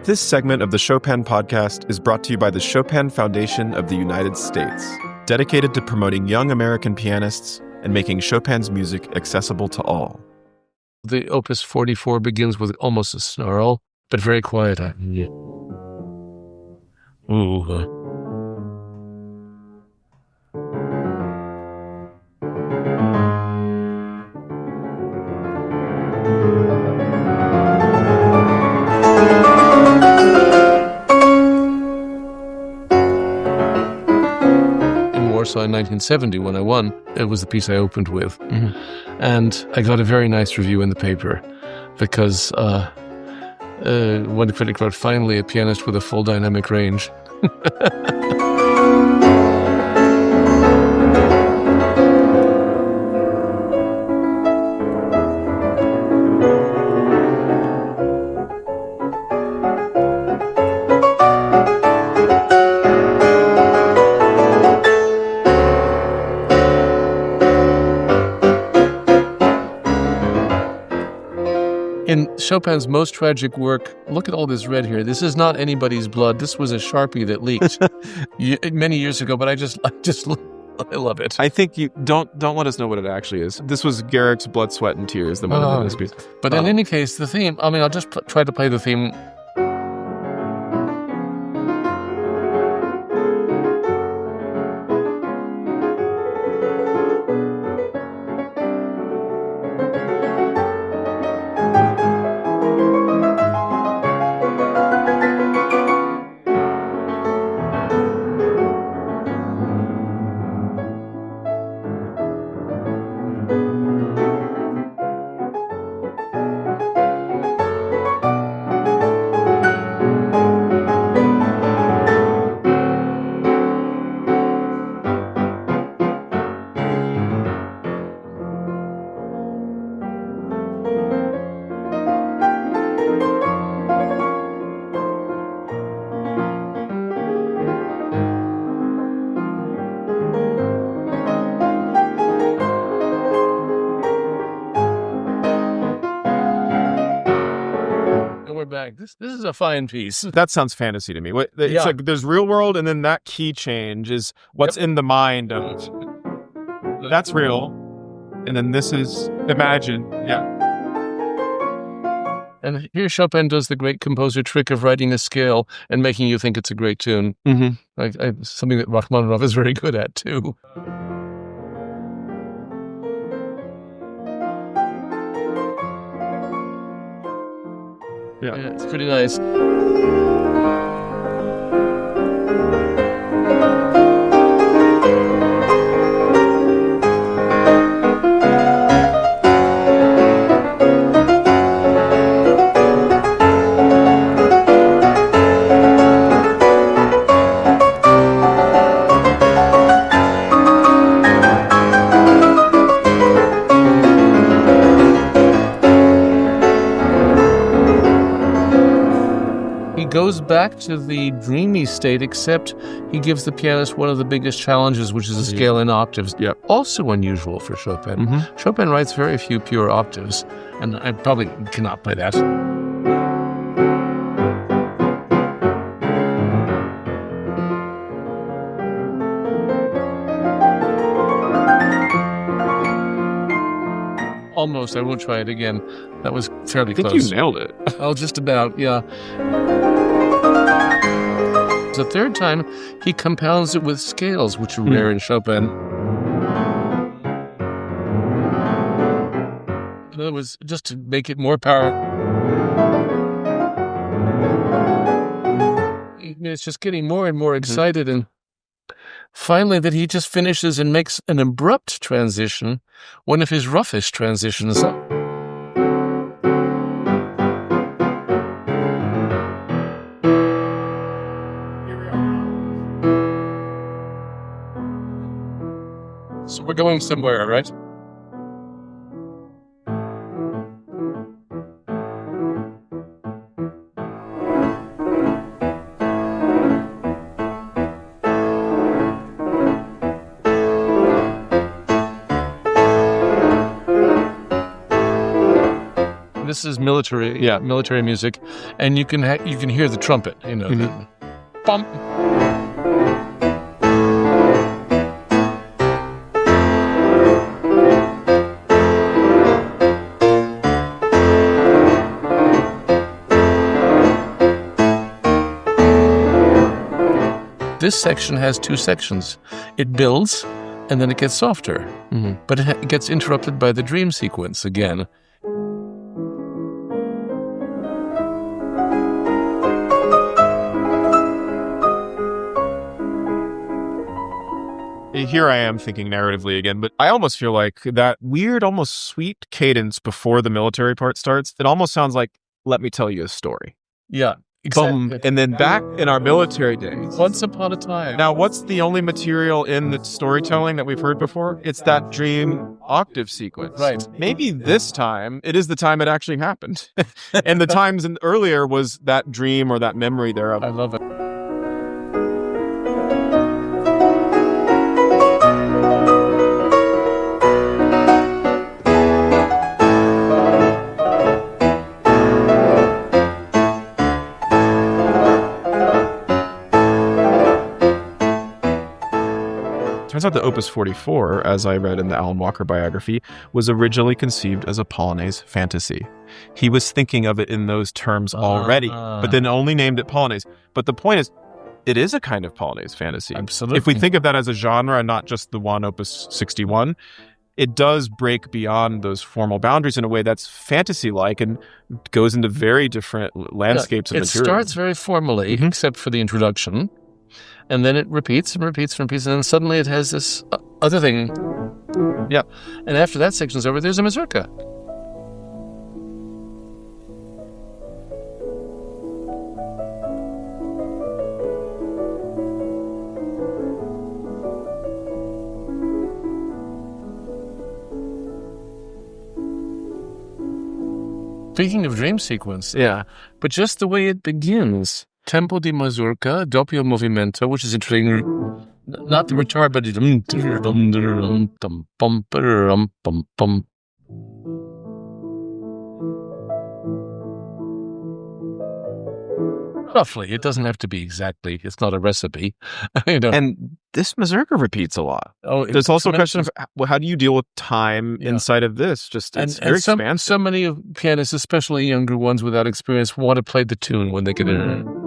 This segment of the Chopin podcast is brought to you by the Chopin Foundation of the United States, dedicated to promoting young American pianists and making Chopin's music accessible to all. The Opus 44 begins with almost a snarl, but very quiet. Ooh. So in 1970, when I won, it was the piece I opened with. Mm-hmm. And I got a very nice review in the paper because one critic wrote, "Finally, a pianist with a full dynamic range." In Chopin's most tragic work, look at all this red here. This is not anybody's blood. This was a Sharpie that leaked many years ago, but I love it. I think you don't let us know what it actually is. This was Garrick's Blood, Sweat, and Tears, the one in this piece. But in any case, the theme, I'll just try to play the theme. Back. This is a fine piece. That sounds fantasy to me. It's like there's real world, and then that key change is what's in the mind of that's real, and then this is imagine. Yeah. And here Chopin does the great composer trick of writing a scale and making you think it's a great tune. Mm-hmm. Something that Rachmaninoff is very good at too. Yeah, it's pretty nice. Goes back to the dreamy state, except he gives the pianist one of the biggest challenges, which is a scale in octaves. Yep. Also unusual for Chopin. Mm-hmm. Chopin writes very few pure octaves, and I probably cannot play that. Almost. I won't try it again. That was fairly close. I think you nailed it. Oh, just about, yeah. The third time, he compounds it with scales, which are rare in Chopin. In other words, just to make it more powerful. It's just getting more and more excited, and finally that he just finishes and makes an abrupt transition, one of his roughest transitions. So we're going somewhere, right? this is military music, and you can hear the trumpet, the bump. This section has two sections. It builds, and then it gets softer. But it gets interrupted by the dream sequence again. Here I am thinking narratively again, but I almost feel like that weird, almost sweet cadence before the military part starts, it almost sounds like, let me tell you a story. Yeah. Exactly. Boom. And then back in our military days. Once upon a time. Now, what's the only material in the storytelling that we've heard before? It's that dream octave sequence. Right. Maybe this time, it is the time it actually happened. And the times earlier was that dream or that memory thereof. I love it. Turns out that Opus 44, as I read in the Alan Walker biography, was originally conceived as a Polonaise fantasy. He was thinking of it in those terms already, but then only named it Polonaise. But the point is, it is a kind of Polonaise fantasy. Absolutely. If we think of that as a genre and not just the one Opus 61, it does break beyond those formal boundaries in a way that's fantasy-like and goes into very different landscapes of material. It starts very formally, except for the introduction. And then it repeats and repeats and repeats, and then suddenly it has this other thing. Yeah. And after that section's over, there's a mazurka. Speaking of dream sequence, but just the way it begins. Tempo di mazurka, doppio movimento, which is interesting. Not the retard, but roughly. It doesn't have to be exactly. It's not a recipe. And this mazurka repeats a lot. There's also a question of how do you deal with time inside of this? It's very expansive. So many pianists, especially younger ones without experience, want to play the tune when they get in.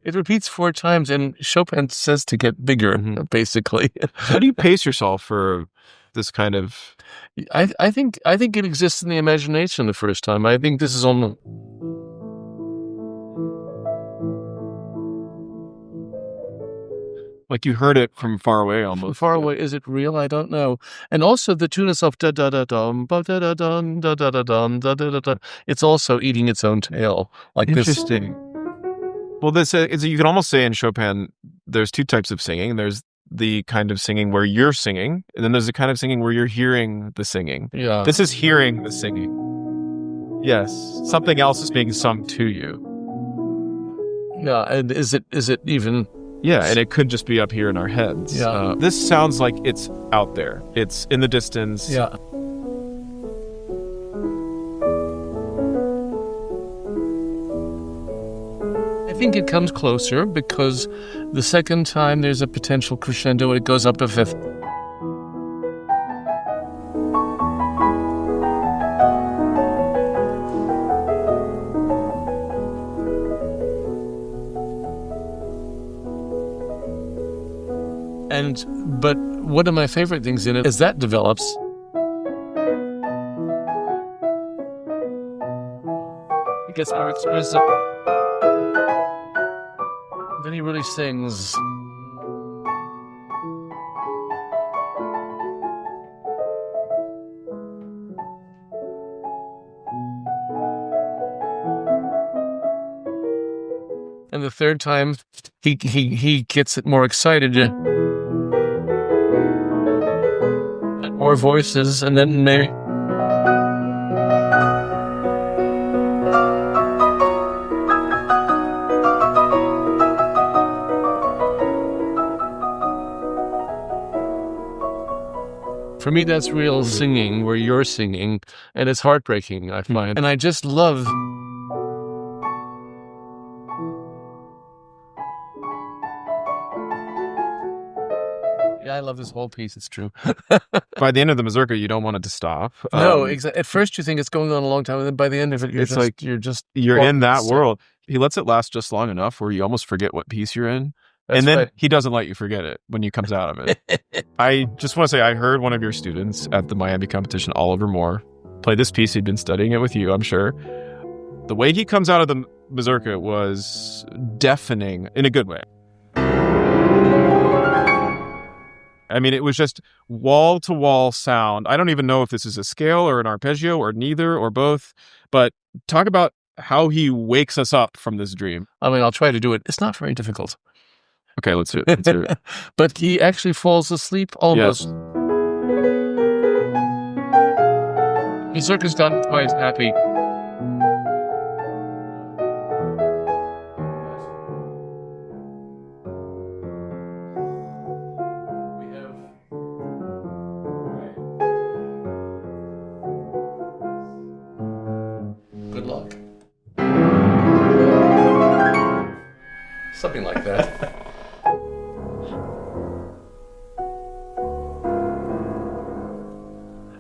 It repeats 4 times, and Chopin says to get bigger, basically. How do you pace yourself for this kind of... I think it exists in the imagination the first time. I think this is on the... Like you heard it from far away almost. From far away. Is it real? I don't know. And also the tune itself, da-da-da-dum, ba-da-da-dum, da-da-da-dum, da-da-da-da. It's also eating its own tail. Like interesting. Well, you can almost say in Chopin, there's 2 types of singing. There's the kind of singing where you're singing, and then there's the kind of singing where you're hearing the singing. Yeah. This is hearing the singing. Yes. Something else is being sung to you. Yeah, and is it even... Yeah, and it could just be up here in our heads. Yeah. This sounds like it's out there. It's in the distance. Yeah. I think it comes closer because the second time there's a potential crescendo, it goes up a 5th. But one of my favorite things in it is that develops. It gets more expressive. Then he really sings. And the third time, he gets it more excited. More voices, and then maybe. For me, that's real singing, where you're singing, and it's heartbreaking, I find. And I just love... Yeah, I love this whole piece, it's true. By the end of the mazurka, you don't want it to stop. No, exactly. At first you think it's going on a long time, and then by the end of it, you're in that world. He lets it last just long enough where you almost forget what piece you're in. That's then right. He doesn't let you forget it when he comes out of it. I just want to say, I heard one of your students at the Miami competition, Oliver Moore, play this piece. He'd been studying it with you, I'm sure. The way he comes out of the mazurka was deafening in a good way. I mean, it was just wall-to-wall sound. I don't even know if this is a scale or an arpeggio or neither or both, but talk about how he wakes us up from this dream. I mean, I'll try to do it. It's not very difficult. Okay, let's do it. But he actually falls asleep almost. Yes. Mazurka's done quite happy. Good luck. Something like that.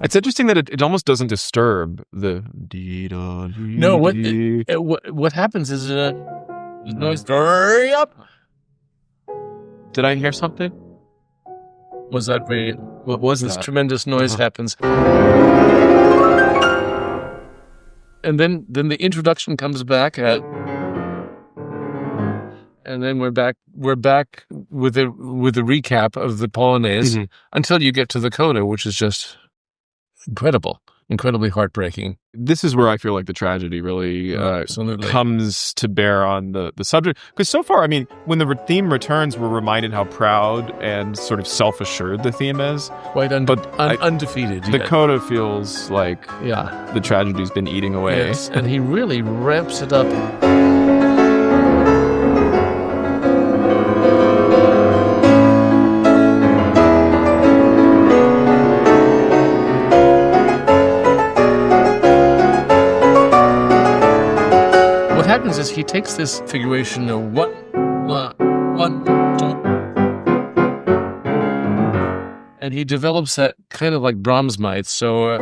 It's interesting that it almost doesn't disturb the... No, what happens is noise. Hurry up! Did I hear something? Was that very... What was this? Tremendous noise happens. And then the introduction comes back at... And then we're back with a recap of the Polonaise until you get to the coda, which is just incredibly heartbreaking. This is where I feel like the tragedy really comes to bear on the subject. Because so far, I mean, when the theme returns, we're reminded how proud and sort of self-assured the theme is. Quite undefeated. The coda feels like the tragedy's been eating away. Yes, and he really ramps it up. What happens is he takes this figuration of one, two, and he develops that kind of like Brahms might. So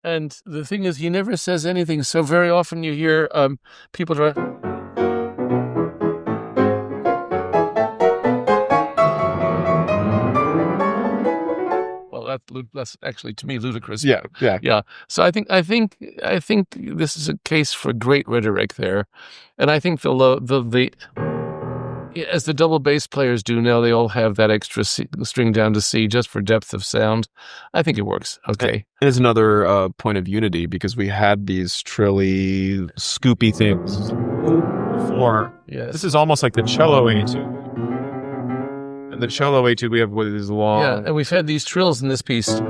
and the thing is, he never says anything. So very often you hear people try. That's actually, to me, ludicrous. Yeah. So I think this is a case for great rhetoric there, and I think as the double bass players do now, they all have that extra string down to C just for depth of sound. I think it works. Okay. It is another point of unity because we had these trilly, scoopy things before. Yes. This is almost like the cello etude. The cello etude we have with is long. Yeah, and we've had these trills in this piece. Right.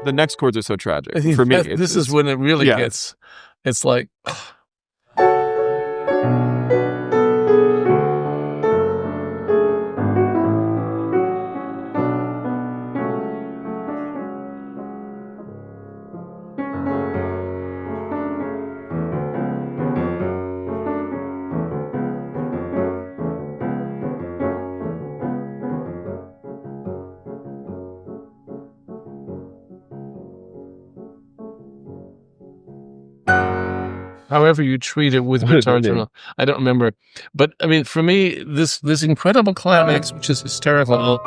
The next chords are so tragic for me. This is when it really gets. It's like. However you treat it with guitar tone, I don't remember. But I mean, for me, this incredible climax, which is hysterical.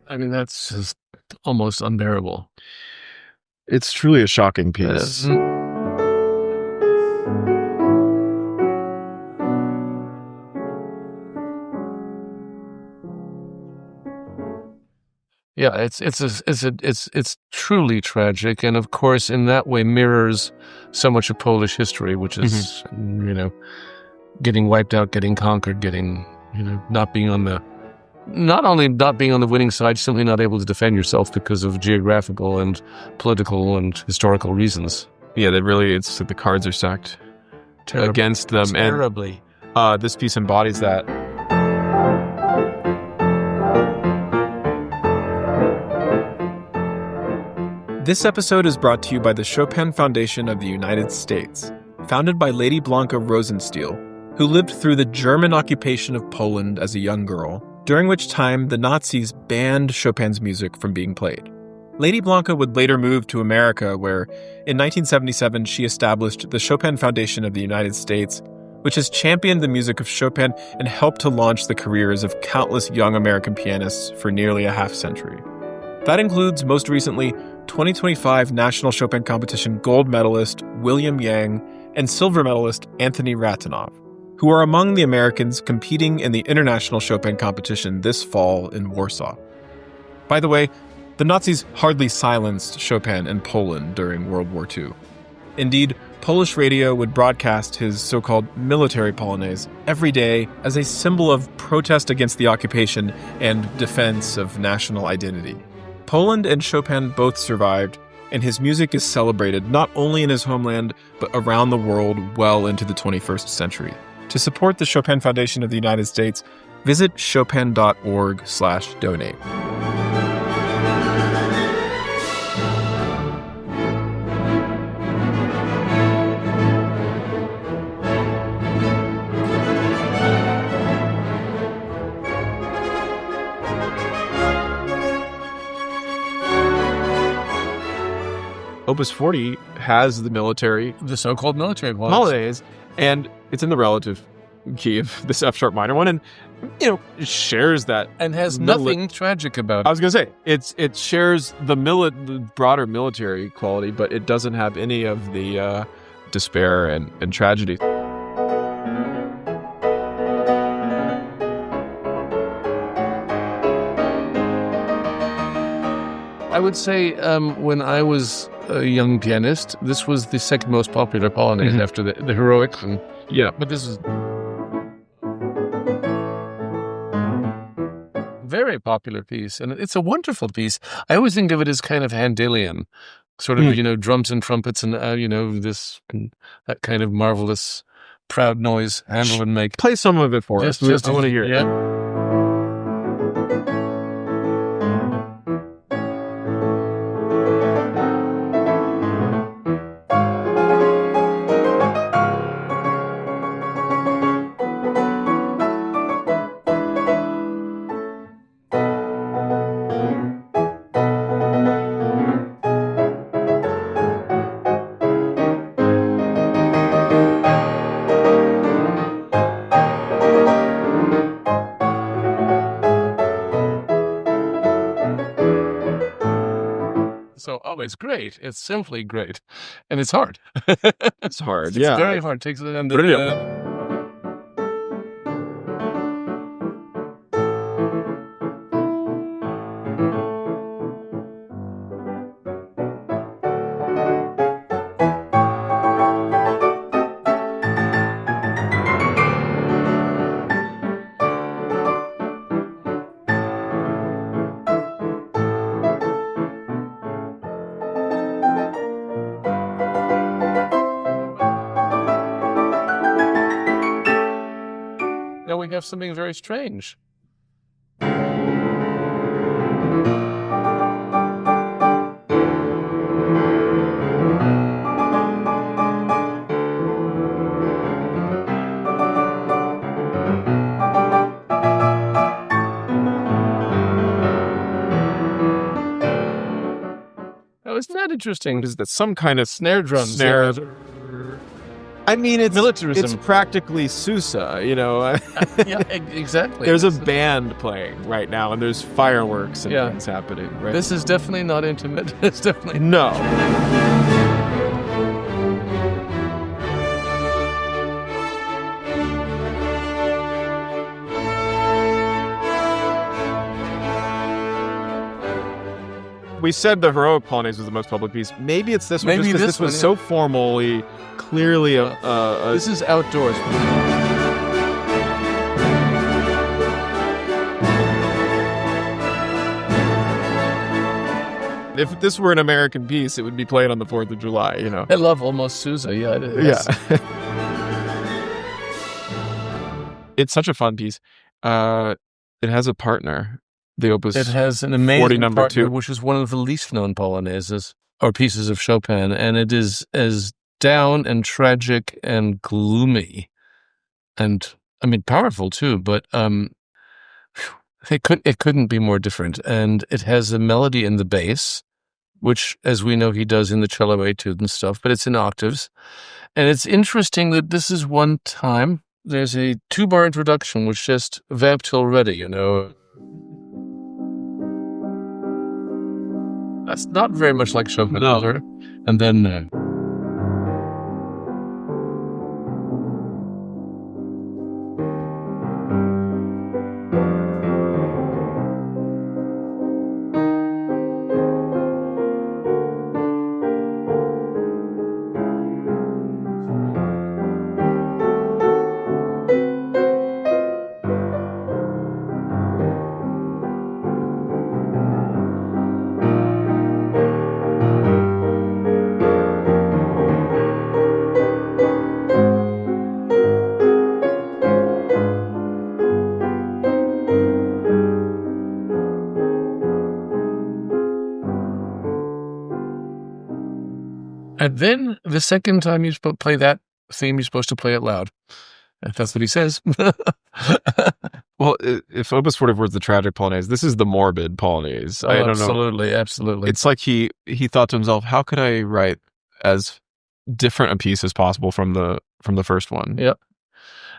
I mean, that's just almost unbearable. It's truly a shocking piece. Yeah, it's truly tragic, and of course, in that way, mirrors so much of Polish history, which is getting wiped out, getting conquered, getting not only not being on the winning side, simply not able to defend yourself because of geographical and political and historical reasons. Yeah, it's like the cards are stacked against them. Terribly. And this piece embodies that. This episode is brought to you by the Chopin Foundation of the United States, founded by Lady Blanka Rosenstiel, who lived through the German occupation of Poland as a young girl, during which time the Nazis banned Chopin's music from being played. Lady Blanka would later move to America, where in 1977 she established the Chopin Foundation of the United States, which has championed the music of Chopin and helped to launch the careers of countless young American pianists for nearly a half-century. That includes, most recently, 2025 National Chopin Competition gold medalist William Yang and silver medalist Anthony Ratanov, who are among the Americans competing in the International Chopin Competition this fall in Warsaw. By the way, the Nazis hardly silenced Chopin in Poland during World War II. Indeed, Polish radio would broadcast his so-called military Polonaise every day as a symbol of protest against the occupation and defense of national identity. Poland and Chopin both survived, and his music is celebrated not only in his homeland, but around the world well into the 21st century. To support the Chopin Foundation of the United States, visit chopin.org/donate. Opus 40 has the so-called military Polonaise, and it's in the relative key of this F sharp minor one, and it shares that and has nothing tragic about it. I was going to say it shares the broader military quality, but it doesn't have any of the despair and tragedy. I would say when I was a young pianist, this was the second most popular Polonaise after the heroics. And, but this is a very popular piece, and it's a wonderful piece. I always think of it as kind of Handelian, sort of, drums and trumpets and, that kind of marvelous, proud noise Handel would make. Play some of it for us. I want to hear it. Yeah. It's great. It's simply great. And it's hard. It's hard, It's very hard. It takes it under... we have something very strange. Isn't that interesting? Is that some kind of snare drum? I mean, it's militarism. It's practically Sousa, you know. Yeah, exactly. There's a band playing right now, and there's fireworks and things happening. Right? This is definitely not intimate. It's definitely no. We said the heroic Polonaise was the most public piece. Maybe it's this one, Maybe just because this was so formally, clearly This is outdoors. If this were an American piece, it would be played on the 4th of July, you know. I love Almost Sousa. Yeah, it is. Yeah. It's such a fun piece. It has a partner. The Opus. It has an amazing 40 number partner, 2, which is one of the least known Polonaises or pieces of Chopin, and it is as down and tragic and gloomy, and I mean powerful too. But it couldn't be more different. And it has a melody in the bass, which, as we know, he does in the cello etude and stuff. But it's in octaves, and it's interesting that this is one time. There's a 2-bar introduction, which just vamp till ready, you know. That's not very much like Chopin. No. And then... And then the second time you play that theme, you're supposed to play it loud. That's what he says. Well, if Opus 44 is the tragic Polonaise, this is the morbid Polonaise. Oh, I don't absolutely, know. absolutely. It's like he thought to himself, how could I write as different a piece as possible from the first one? Yep.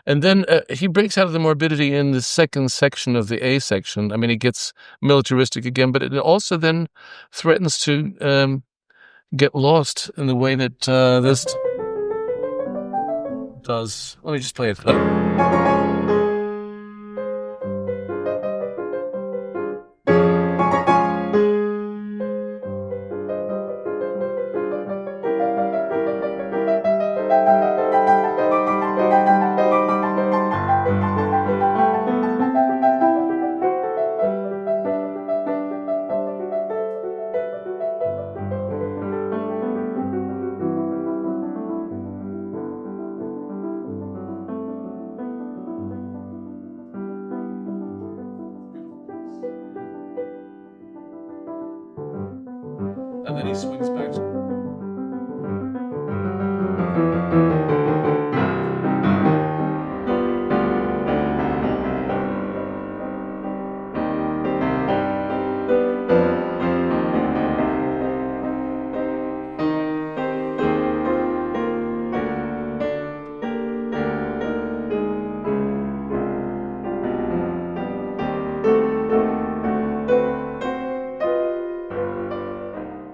And then he breaks out of the morbidity in the second section of the A section. I mean, he gets militaristic again, but it also then threatens to get lost in the way that this does. Let me just play it. And then he swings back.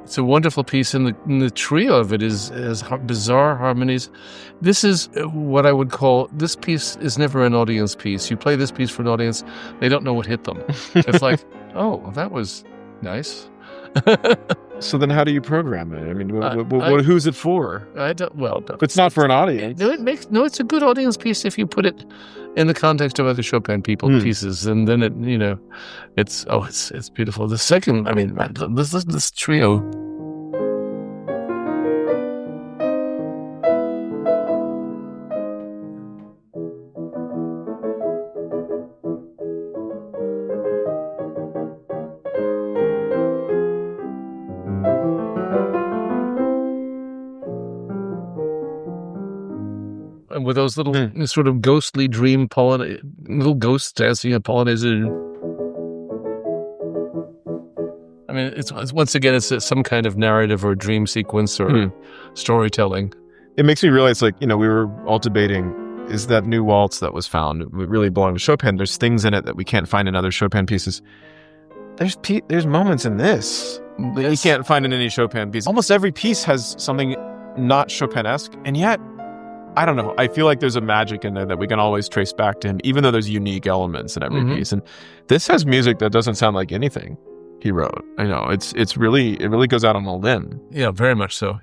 It's a wonderful piece, and the trio of it has bizarre harmonies. This is what I would call, this piece is never an audience piece. You play this piece for an audience, they don't know what hit them. It's like, oh, that was nice. So then how do you program it? I mean, who's it for? I don't, well, no. It's not for an audience. It's a good audience piece if you put it in the context of other Chopin pieces, and then it, you know, it's beautiful. The second, I mean, this trio. And with those little sort of ghostly dream little ghosts dancing at Polonaise. I mean, it's once again, it's some kind of narrative or dream sequence or storytelling. It makes me realize, like, you know, we were all debating, is that new waltz that was found really belonged to Chopin? There's things in it that we can't find in other Chopin pieces. There's moments in this that you can't find in any Chopin piece. Almost every piece has something not Chopin-esque, and yet, I don't know, I feel like there's a magic in there that we can always trace back to him, even though there's unique elements in every piece. And this has music that doesn't sound like anything. he wrote. I know it really goes out on a limb. Yeah, very much so.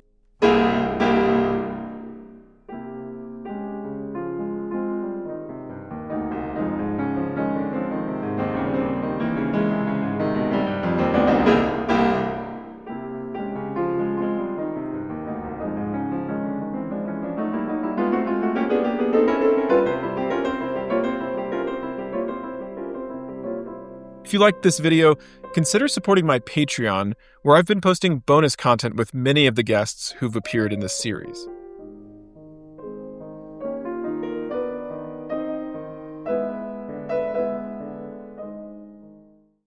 If you liked this video, consider supporting my Patreon, where I've been posting bonus content with many of the guests who've appeared in this series.